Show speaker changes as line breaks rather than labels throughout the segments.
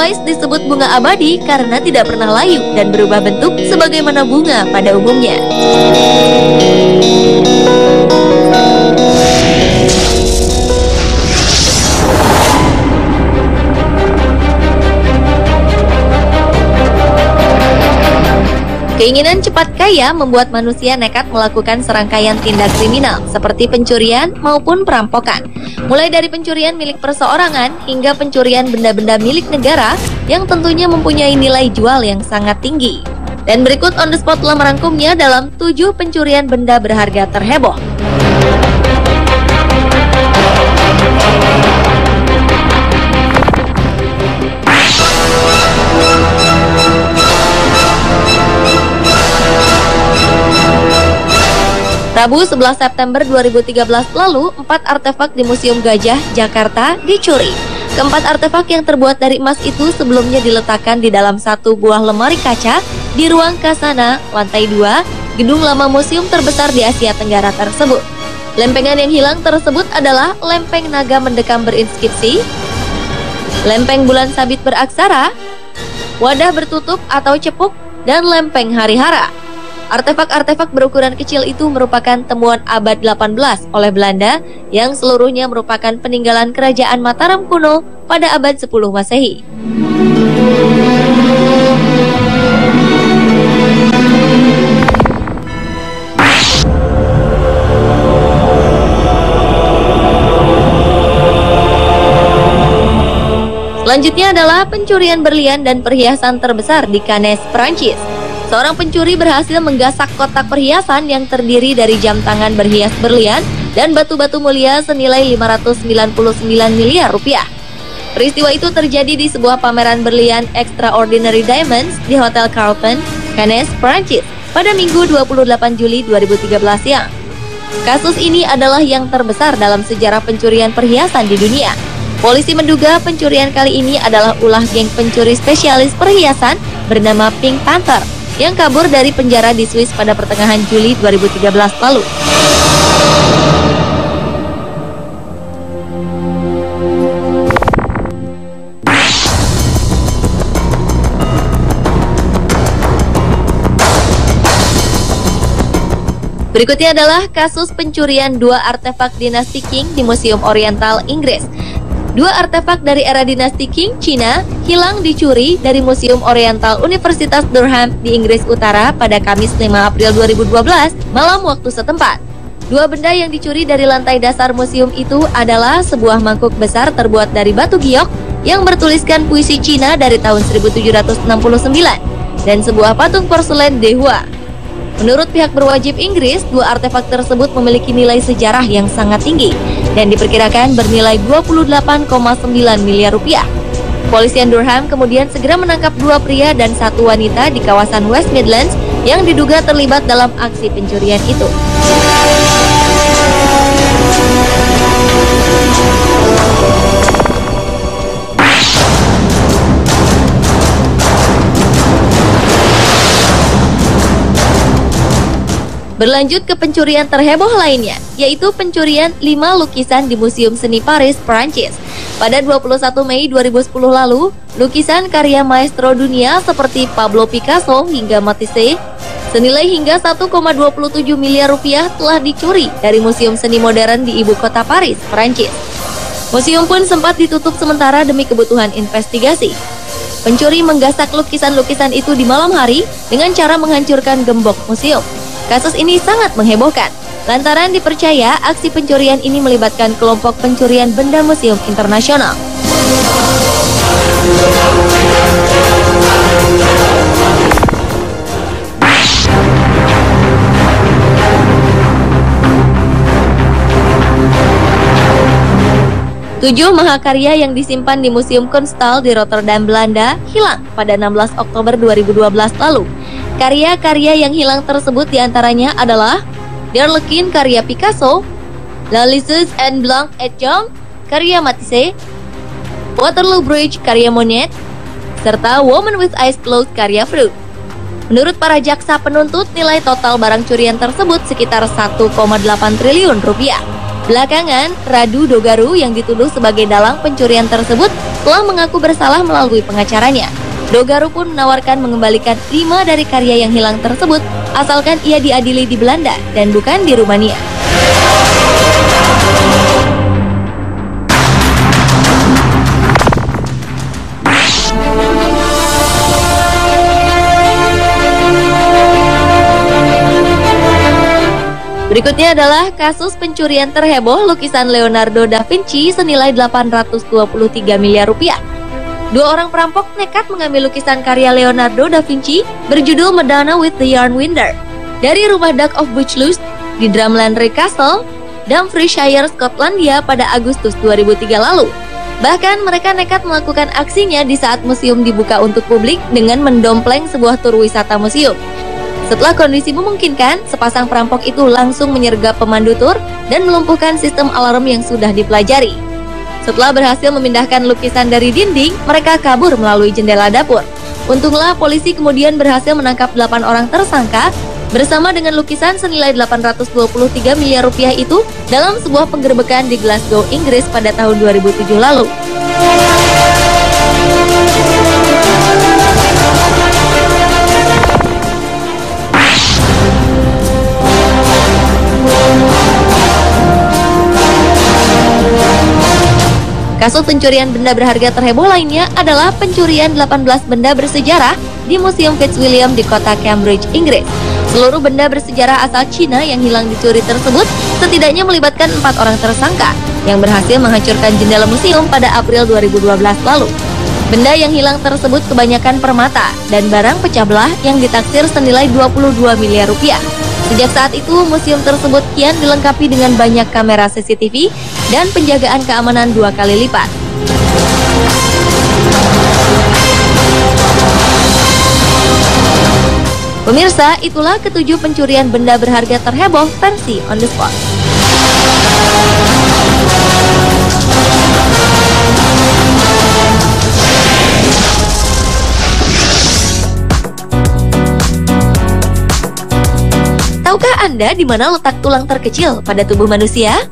Otherwise disebut bunga abadi karena tidak pernah layu dan berubah bentuk sebagaimana bunga pada umumnya. Keinginan cepat kaya membuat manusia nekat melakukan serangkaian tindak kriminal seperti pencurian maupun perampokan. Mulai dari pencurian milik perseorangan hingga pencurian benda-benda milik negara yang tentunya mempunyai nilai jual yang sangat tinggi. Dan berikut on the spot telah merangkumnya dalam 7 pencurian benda berharga terheboh. Rabu 11 September 2013 lalu, 4 artefak di Museum Gajah, Jakarta dicuri. Keempat artefak yang terbuat dari emas itu sebelumnya diletakkan di dalam satu buah lemari kaca di ruang Kasana, lantai 2, gedung lama museum terbesar di Asia Tenggara tersebut. Lempengan yang hilang tersebut adalah lempeng naga mendekam berinskripsi, lempeng bulan sabit beraksara, wadah bertutup atau cepuk, dan lempeng hari-hara. Artefak-artefak berukuran kecil itu merupakan temuan abad 18 oleh Belanda yang seluruhnya merupakan peninggalan kerajaan Mataram kuno pada abad 10 Masehi. Selanjutnya adalah pencurian berlian dan perhiasan terbesar di Cannes, Prancis. Seorang pencuri berhasil menggasak kotak perhiasan yang terdiri dari jam tangan berhias berlian dan batu-batu mulia senilai 599 miliar rupiah. Peristiwa itu terjadi di sebuah pameran berlian Extraordinary Diamonds di Hotel Carlton, Cannes, Prancis pada Minggu 28 Juli 2013 siang. Kasus ini adalah yang terbesar dalam sejarah pencurian perhiasan di dunia. Polisi menduga pencurian kali ini adalah ulah geng pencuri spesialis perhiasan bernama Pink Panther yang kabur dari penjara di Swiss pada pertengahan Juli 2013 lalu. Berikutnya adalah kasus pencurian 2 artefak dinasti Qing di Museum Oriental, Inggris. 2 artefak dari era dinasti Qing, Cina, hilang dicuri dari Museum Oriental Universitas Durham di Inggris Utara pada Kamis 5 April 2012 malam waktu setempat. 2 benda yang dicuri dari lantai dasar museum itu adalah sebuah mangkuk besar terbuat dari batu giok yang bertuliskan puisi Cina dari tahun 1769 dan sebuah patung porselen Dehua. Menurut pihak berwajib Inggris, 2 artefak tersebut memiliki nilai sejarah yang sangat tinggi dan diperkirakan bernilai 28,9 miliar rupiah. Kepolisian Durham kemudian segera menangkap 2 pria dan 1 wanita di kawasan West Midlands yang diduga terlibat dalam aksi pencurian itu. Berlanjut ke pencurian terheboh lainnya, yaitu pencurian 5 lukisan di Museum Seni Paris, Prancis. Pada 21 Mei 2010 lalu, lukisan karya maestro dunia seperti Pablo Picasso hingga Matisse senilai hingga 1,27 miliar rupiah telah dicuri dari Museum Seni Modern di ibu kota Paris, Prancis. Museum pun sempat ditutup sementara demi kebutuhan investigasi. Pencuri menggasak lukisan-lukisan itu di malam hari dengan cara menghancurkan gembok museum. Kasus ini sangat menghebohkan, lantaran dipercaya aksi pencurian ini melibatkan kelompok pencurian benda museum internasional. Tujuh mahakarya yang disimpan di Museum Kunsthal di Rotterdam, Belanda, hilang pada 16 Oktober 2012 lalu. Karya-karya yang hilang tersebut diantaranya adalah D'Arlequin karya Picasso, La Liseuse en Blanc et Jaune karya Matisse, Waterloo Bridge karya Monet, serta Woman with Eyes Closed karya Freud. Menurut para jaksa penuntut, nilai total barang curian tersebut sekitar 1,8 triliun rupiah. Belakangan, Radu Dogaru yang dituduh sebagai dalang pencurian tersebut telah mengaku bersalah melalui pengacaranya. Dogaru pun menawarkan mengembalikan 5 dari karya yang hilang tersebut asalkan ia diadili di Belanda dan bukan di Rumania. Berikutnya adalah kasus pencurian terheboh lukisan Leonardo da Vinci senilai 823 miliar rupiah. 2 orang perampok nekat mengambil lukisan karya Leonardo da Vinci berjudul Madonna with the Yarn Winder dari rumah Duke of Buccleuch di Drumlanrig Castle, Dumfriesshire, Skotlandia pada Agustus 2003 lalu. Bahkan mereka nekat melakukan aksinya di saat museum dibuka untuk publik dengan mendompleng sebuah tur wisata museum. Setelah kondisi memungkinkan, sepasang perampok itu langsung menyergap pemandu tur dan melumpuhkan sistem alarm yang sudah dipelajari. Setelah berhasil memindahkan lukisan dari dinding, mereka kabur melalui jendela dapur. Untunglah polisi kemudian berhasil menangkap 8 orang tersangka bersama dengan lukisan senilai 823 miliar rupiah itu dalam sebuah penggerebekan di Glasgow, Inggris pada tahun 2007 lalu. Kasus pencurian benda berharga terheboh lainnya adalah pencurian 18 benda bersejarah di Museum Fitzwilliam di kota Cambridge, Inggris. Seluruh benda bersejarah asal Cina yang hilang dicuri tersebut setidaknya melibatkan 4 orang tersangka yang berhasil menghancurkan jendela museum pada April 2012 lalu. Benda yang hilang tersebut kebanyakan permata dan barang pecah belah yang ditaksir senilai 22 miliar rupiah. Sejak saat itu, museum tersebut kian dilengkapi dengan banyak kamera CCTV dan penjagaan keamanan 2 kali lipat. Pemirsa, itulah ke-7 pencurian benda berharga terheboh versi On The Spot. Tahukah Anda di mana letak tulang terkecil pada tubuh manusia?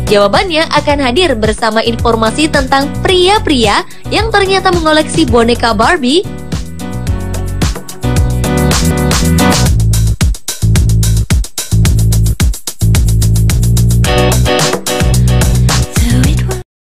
Jawabannya akan hadir bersama informasi tentang pria-pria yang ternyata mengoleksi boneka Barbie